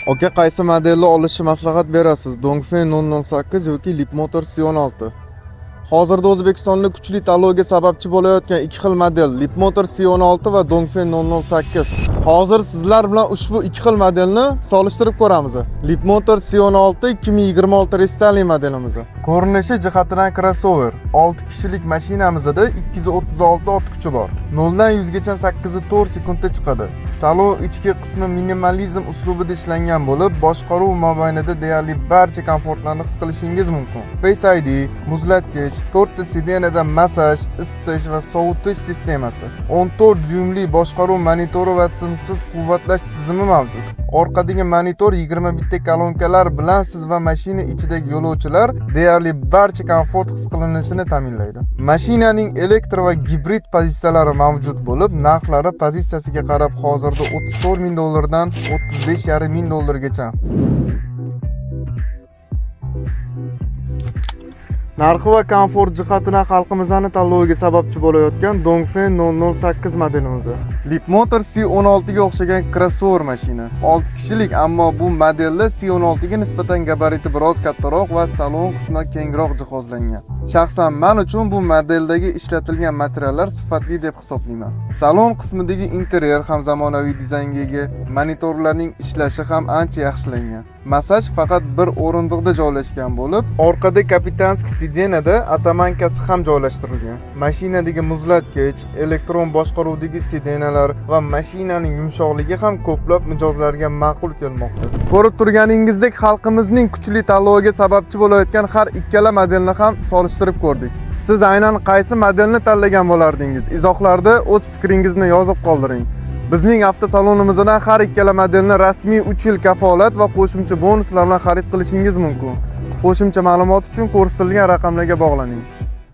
Aka qaysi modelni olishni maslahat berasiz? Dongfeng 008 yoki Leapmotor C16? Hozirda O'zbekistonda kuchli tanlovga sababchi bo'layotgan ikki xil model Leapmotor C16 va Dongfeng 008. Hozir sizlar bilan ushbu ikki xil modelni solishtirib ko'ramiz. Leapmotor C16 2026 restarling modelimiz. Ko'rinishi jihatidan crossover. 6 kishilik mashinamizda 236 ot kuchi bor. 0 dan 100 gacha 8.4 sekundda chiqadi. Salon ichki qismi minimalizm uslubida ishlangan bo'lib, boshqaruv mobaynida deyarli barcha komfortlarni his qilishingiz mumkin. Face ID, muzlatgich, 4 ta sidenada massaj, isitish va sovutish sistemasi, 14 dyuymli boshqaruv monitori va simsiz quvvatlash tizimi mavjud. Orqadagi monitor 21 ta kolonkalar bilan siz va mashina ichidagi yo'lovchilar deyarli barcha komfort his qilinishini ta'minlaydi. Mashinaning elektr va gibrid pozitsiyalari mavjud bo'lib, narxlari pozitsiyasiga qarab hozirda $34,000 dan $35,500 Narxi va komfort jihatidan xalqimizning tanloviga sababchi bo'layotgan Dongfeng 008 modelimiz. Leapmotor C16 ga o'xshagan crossover mashina. 6 kishilik, ammo bu modelda C16 ga nisbatan gabariti biroz kattaroq va salon qismi kengroq jihozlangan. Shaxsan men uchun bu modeldagi ishlatilgan materiallar sifatli deb hisoblayman. Salon qismidagi interyer ham zamonaviy dizaynga ega, monitorlarning ishlashi ham ancha yaxshilangan. Massaj faqat bir o'rindiqda joylashgan bo'lib, orqada kapitanskiy sidenada atamankasi ham joylashtirilgan. Mashinadagi muzlatgich, elektron boshqaruvdagi sidenalar va mashinaning yumshoqligi ham ko'plab mijozlarga ma'qul kelmoqda. Ko'rib turganingizdek, xalqimizning kuchli tanloviga sababchi bo'layotgan har ikkala modelni ham solishtirib ko'rdik. Siz aynan qaysi modelni tanlagan bo'lardingiz? Izohlarda o'z fikringizni yozib qoldiring. Bizning avtosalonimizdan har ikkala modelni rasmiy 3 yil kafolat va qo'shimcha bonuslar bilan xarid qilishingiz mumkin. Qo'shimcha ma'lumot uchun ko'rsatilgan raqamlarga bog'laning.